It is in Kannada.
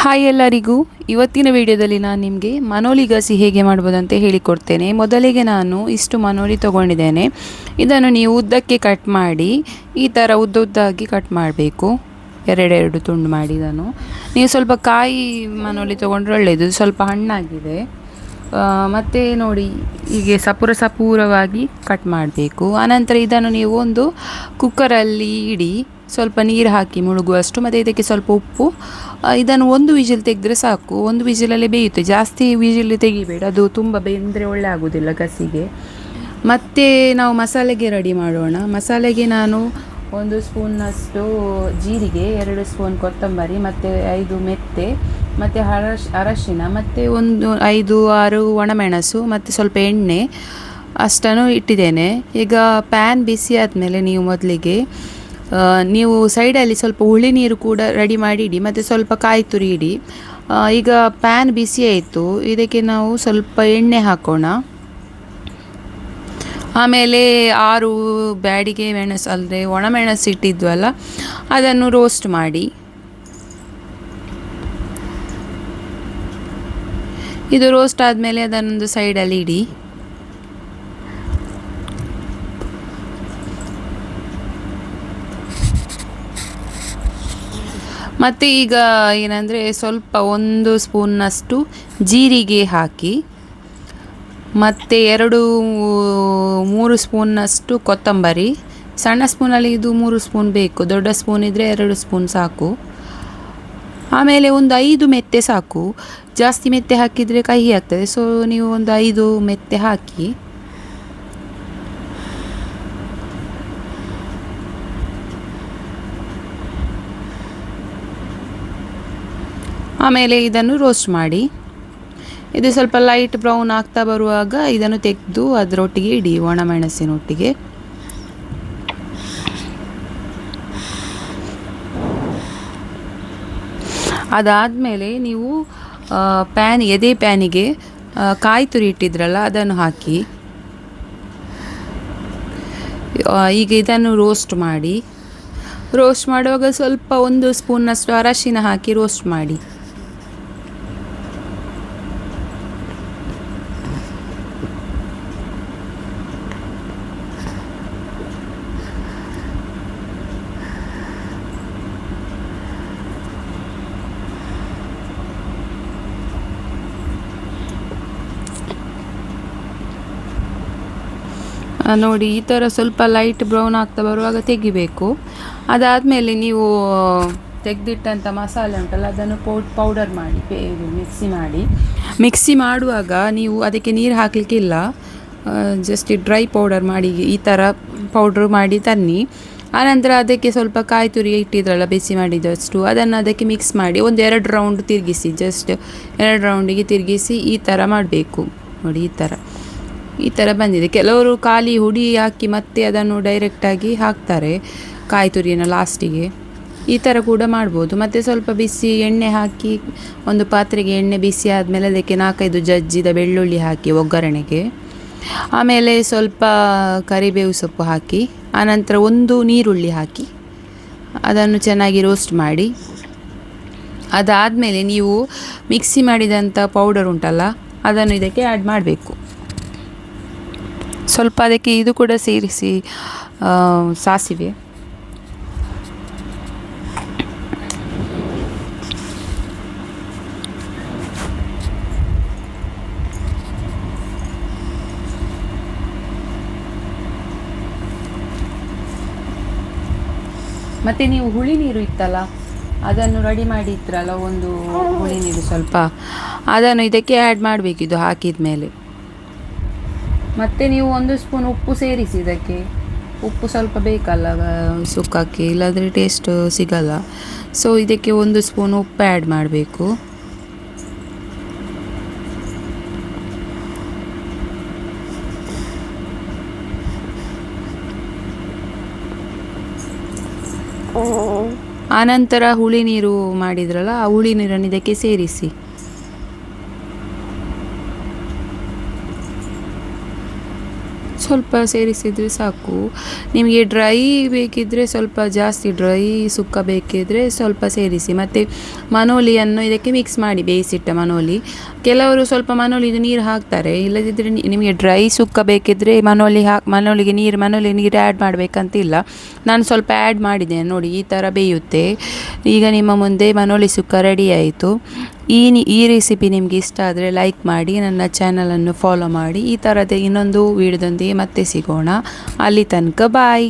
ಹಾಯ್ ಎಲ್ಲರಿಗೂ. ಇವತ್ತಿನ ವಿಡಿಯೋದಲ್ಲಿ ನಾನು ನಿಮಗೆ ಮನೋಲಿ ಗಸಿ ಹೇಗೆ ಮಾಡ್ಬೋದಂತ ಹೇಳಿಕೊಡ್ತೇನೆ. ಮೊದಲಿಗೆ ನಾನು ಇಷ್ಟು ಮನೋಲಿ ತೊಗೊಂಡಿದ್ದೇನೆ. ಇದನ್ನು ನೀವು ಉದ್ದಕ್ಕೆ ಕಟ್ ಮಾಡಿ ಈ ಥರ ಉದ್ದಾಗಿ ಕಟ್ ಮಾಡಬೇಕು. ಎರಡೆರಡು ತುಂಡು ಮಾಡಿ ಇದನ್ನು ನೀವು ಸ್ವಲ್ಪ ಕಾಯಿ ಮನೋಲಿ ತೊಗೊಂಡ್ರೆ ಒಳ್ಳೆಯದು. ಸ್ವಲ್ಪ ಹಣ್ಣಾಗಿದೆ. ಮತ್ತು ನೋಡಿ ಹೀಗೆ ಸಪೂರವಾಗಿ ಕಟ್ ಮಾಡಬೇಕು. ಆನಂತರ ಇದನ್ನು ನೀವು ಒಂದು ಕುಕ್ಕರಲ್ಲಿ ಇಡಿ, ಸ್ವಲ್ಪ ನೀರು ಹಾಕಿ ಮುಳುಗುವಷ್ಟು, ಮತ್ತು ಇದಕ್ಕೆ ಸ್ವಲ್ಪ ಉಪ್ಪು. ಇದನ್ನು ಒಂದು ವಿಜಿಲ್ ತೆಗೆದ್ರೆ ಸಾಕು. ಒಂದು ವಿಜಿಲಲ್ಲಿ ಬೇಯುತ್ತೆ, ಜಾಸ್ತಿ ವಿಜಿಲ್ ತೆಗಿಬೇಡ, ಅದು ತುಂಬ ಬೆಂದರೆ ಒಳ್ಳೆ ಆಗೋದಿಲ್ಲ ಗಸಿಗೆ. ಮತ್ತು ನಾವು ಮಸಾಲೆಗೆ ರೆಡಿ ಮಾಡೋಣ. ಮಸಾಲೆಗೆ ನಾನು 1 ಸ್ಪೂನ್ನಷ್ಟು ಜೀರಿಗೆ, 2 ಸ್ಪೂನ್ ಕೊತ್ತಂಬರಿ, ಮತ್ತು 5 ಮೆಂತೆ, ಮತ್ತು ಅರಶಿನ, ಮತ್ತು 5-6 ಒಣಮೆಣಸು, ಮತ್ತು ಸ್ವಲ್ಪ ಎಣ್ಣೆ ಅಷ್ಟನ್ನು ಇಟ್ಟಿದ್ದೇನೆ. ಈಗ ಪ್ಯಾನ್ ಬಿಸಿ ಆದಮೇಲೆ ನೀವು ಸೈಡಲ್ಲಿ ಸ್ವಲ್ಪ ಹುಳಿ ನೀರು ಕೂಡ ರೆಡಿ ಮಾಡಿ ಇಡಿ, ಮತ್ತು ಸ್ವಲ್ಪ ಕಾಯಿ ತುರಿ ಇಡಿ. ಈಗ ಪ್ಯಾನ್ ಬಿಸಿ ಆಯಿತು, ಇದಕ್ಕೆ ನಾವು ಸ್ವಲ್ಪ ಎಣ್ಣೆ ಹಾಕೋಣ. ಆಮೇಲೆ 6 ಬ್ಯಾಡಿಗೆ ಮೆಣಸು ಅಂದರೆ ಒಣಮೆಣಸು ಇಟ್ಟಿದ್ವಲ್ಲ, ಅದನ್ನು ರೋಸ್ಟ್ ಮಾಡಿ. ಇದು ರೋಸ್ಟ್ ಆದಮೇಲೆ ಅದನ್ನೊಂದು ಸೈಡಲ್ಲಿ ಇಡಿ. ಮತ್ತು ಈಗ ಏನಂದರೆ ಸ್ವಲ್ಪ 1 ಸ್ಪೂನ್ನಷ್ಟು ಜೀರಿಗೆ ಹಾಕಿ, ಮತ್ತು 2-3 ಸ್ಪೂನ್ನಷ್ಟು ಕೊತ್ತಂಬರಿ. ಸಣ್ಣ ಸ್ಪೂನಲ್ಲಿ ಇದು 3 ಸ್ಪೂನ್ ಬೇಕು, ದೊಡ್ಡ ಸ್ಪೂನ್ ಇದ್ದರೆ 2 ಸ್ಪೂನ್ ಸಾಕು. ಆಮೇಲೆ ಒಂದು 5 ಮೆಂತೆ ಸಾಕು, ಜಾಸ್ತಿ ಮೆಂತೆ ಹಾಕಿದರೆ ಕಹಿ ಆಗ್ತದೆ. ಸೊ ನೀವು ಒಂದು 5 ಮೆಂತೆ ಹಾಕಿ. ಆಮೇಲೆ ಇದನ್ನು ರೋಸ್ಟ್ ಮಾಡಿ. ಇದು ಸ್ವಲ್ಪ ಲೈಟ್ ಬ್ರೌನ್ ಆಗ್ತಾ ಬರುವಾಗ ಇದನ್ನು ತೆಗೆದು ಅದರೊಟ್ಟಿಗೆ ಇಡಿ, ಒಣಮೆಣಸಿನೊಟ್ಟಿಗೆ. ಅದಾದಮೇಲೆ ನೀವು ಎದೆ ಪ್ಯಾನಿಗೆ ಕಾಯಿ ತುರಿ ಇಟ್ಟಿದ್ರಲ್ಲ ಅದನ್ನು ಹಾಕಿ. ಈಗ ಇದನ್ನು ರೋಸ್ಟ್ ಮಾಡಿ. ರೋಸ್ಟ್ ಮಾಡುವಾಗ ಸ್ವಲ್ಪ 1 ಸ್ಪೂನ್ನಷ್ಟು ಅರಶಿನ ಹಾಕಿ ರೋಸ್ಟ್ ಮಾಡಿ. ನೋಡಿ ಈ ಥರ ಸ್ವಲ್ಪ ಲೈಟ್ ಬ್ರೌನ್ ಆಗ್ತಾ ಬರುವಾಗ ತೆಗಿಬೇಕು. ಅದಾದಮೇಲೆ ನೀವು ತೆಗೆದಿಟ್ಟಂಥ ಮಸಾಲೆ ಉಂಟಲ್ಲ, ಅದನ್ನು ಪೌಡರ್ ಮಾಡಿ ಮಿಕ್ಸಿ ಮಾಡುವಾಗ ನೀವು ಅದಕ್ಕೆ ನೀರು ಹಾಕಲಿಕ್ಕಿಲ್ಲ, ಜಸ್ಟ್ ಡ್ರೈ ಪೌಡರ್ ಮಾಡಿ ಈ ಥರ ಪೌಡ್ರ್ ಮಾಡಿ ತನ್ನಿ. ಆನಂತರ ಅದಕ್ಕೆ ಸ್ವಲ್ಪ ಕಾಯಿ ತುರಿ ಇಟ್ಟಿದ್ರಲ್ಲ ಬಿಸಿ ಮಾಡಿದಷ್ಟು, ಅದನ್ನು ಅದಕ್ಕೆ ಮಿಕ್ಸ್ ಮಾಡಿ 1-2 ರೌಂಡ್ ತಿರುಗಿಸಿ, ಜಸ್ಟ್ 2 ರೌಂಡಿಗೆ ತಿರುಗಿಸಿ ಈ ಥರ ಮಾಡಬೇಕು. ನೋಡಿ ಈ ಥರ ಬಂದಿದೆ. ಕೆಲವರು ಖಾಲಿ ಹುಡಿ ಹಾಕಿ ಮತ್ತೆ ಅದನ್ನು ಡೈರೆಕ್ಟಾಗಿ ಹಾಕ್ತಾರೆ ಕಾಯಿ ತುರಿನ ಲಾಸ್ಟಿಗೆ. ಈ ಥರ ಕೂಡ ಮಾಡ್ಬೋದು. ಮತ್ತು ಸ್ವಲ್ಪ ಬಿಸಿ ಎಣ್ಣೆ ಹಾಕಿ, ಒಂದು ಪಾತ್ರೆಗೆ ಎಣ್ಣೆ ಬಿಸಿ ಆದಮೇಲೆ ಅದಕ್ಕೆ 4-5 ಜಜ್ಜಿದ ಬೆಳ್ಳುಳ್ಳಿ ಹಾಕಿ ಒಗ್ಗರಣೆಗೆ. ಆಮೇಲೆ ಸ್ವಲ್ಪ ಕರಿಬೇವು ಸೊಪ್ಪು ಹಾಕಿ, ಆನಂತರ 1 ನೀರುಳ್ಳಿ ಹಾಕಿ ಅದನ್ನು ಚೆನ್ನಾಗಿ ರೋಸ್ಟ್ ಮಾಡಿ. ಅದಾದಮೇಲೆ ನೀವು ಮಿಕ್ಸಿ ಮಾಡಿದಂಥ ಪೌಡರ್ ಉಂಟಲ್ಲ, ಅದನ್ನು ಇದಕ್ಕೆ ಆ್ಯಡ್ ಮಾಡಬೇಕು. ಸ್ವಲ್ಪ ಅದಕ್ಕೆ ಇದು ಕೂಡ ಸೇರಿಸಿ, ಸಾಸಿವೆ. ಮತ್ತು ನೀವು ಹುಳಿ ನೀರು ಇತ್ತಲ್ಲ, ಅದನ್ನು ರೆಡಿ ಮಾಡಿ ಇತ್ತರಲ್ಲ, ಒಂದು ಹುಳಿ ನೀರು ಸ್ವಲ್ಪ, ಅದನ್ನು ಇದಕ್ಕೆ ಆ್ಯಡ್ ಮಾಡಬೇಕು ಇದು ಹಾಕಿದ ಮೇಲೆ. ಮತ್ತು ನೀವು 1 ಸ್ಪೂನ್ ಉಪ್ಪು ಸೇರಿಸಿ. ಇದಕ್ಕೆ ಉಪ್ಪು ಸ್ವಲ್ಪ ಬೇಕಲ್ಲ ಸುಕ್ಕಕ್ಕೆ, ಇಲ್ಲಾಂದರೆ ಟೇಸ್ಟ್ ಸಿಗಲ್ಲ. ಸೊ ಇದಕ್ಕೆ 1 ಸ್ಪೂನ್ ಉಪ್ಪು ಆ್ಯಡ್ ಮಾಡಬೇಕು. ಆನಂತರ ಹುಳಿ ನೀರು ಮಾಡಿದ್ರಲ್ಲ, ಆ ಹುಳಿ ನೀರನ್ನು ಇದಕ್ಕೆ ಸೇರಿಸಿ. ಸ್ವಲ್ಪ ಸೇರಿಸಿದರೆ ಸಾಕು. ನಿಮಗೆ ಡ್ರೈ ಬೇಕಿದ್ದರೆ ಸ್ವಲ್ಪ ಜಾಸ್ತಿ, ಡ್ರೈ ಸುಕ್ಕ ಬೇಕಿದ್ದರೆ ಸ್ವಲ್ಪ ಸೇರಿಸಿ. ಮತ್ತು ಮನೋಲಿಯನ್ನು ಇದಕ್ಕೆ ಮಿಕ್ಸ್ ಮಾಡಿ, ಬೇಯಿಸಿಟ್ಟ ಮನೋಲಿ. ಕೆಲವರು ಸ್ವಲ್ಪ ಮನೋಲಿದು ನೀರು ಹಾಕ್ತಾರೆ, ಇಲ್ಲದಿದ್ದರೆ ನಿಮಗೆ ಡ್ರೈ ಸುಕ್ಕ ಬೇಕಿದ್ದರೆ ಮನೋಲಿಗೆ ನೀರು ಆ್ಯಡ್ ಮಾಡಬೇಕಂತಿಲ್ಲ. ನಾನು ಸ್ವಲ್ಪ ಆ್ಯಡ್ ಮಾಡಿದ್ದೇನೆ ನೋಡಿ, ಈ ಥರ ಬೇಯುತ್ತೆ. ಈಗ ನಿಮ್ಮ ಮುಂದೆ ಮನೋಲಿ ಸುಕ್ಕ ರೆಡಿ ಆಯಿತು. ಈ ರೆಸಿಪಿ ನಿಮಗೆ ಇಷ್ಟ ಆದರೆ ಲೈಕ್ ಮಾಡಿ, ನನ್ನ ಚಾನಲನ್ನು ಫಾಲೋ ಮಾಡಿ. ಈ ಥರದ ಇನ್ನೊಂದು ವಿಡಿಯೋದೊಂದಿಗೆ ಮತ್ತೆ ಸಿಗೋಣ. ಅಲ್ಲಿ ತನಕ ಬಾಯ್.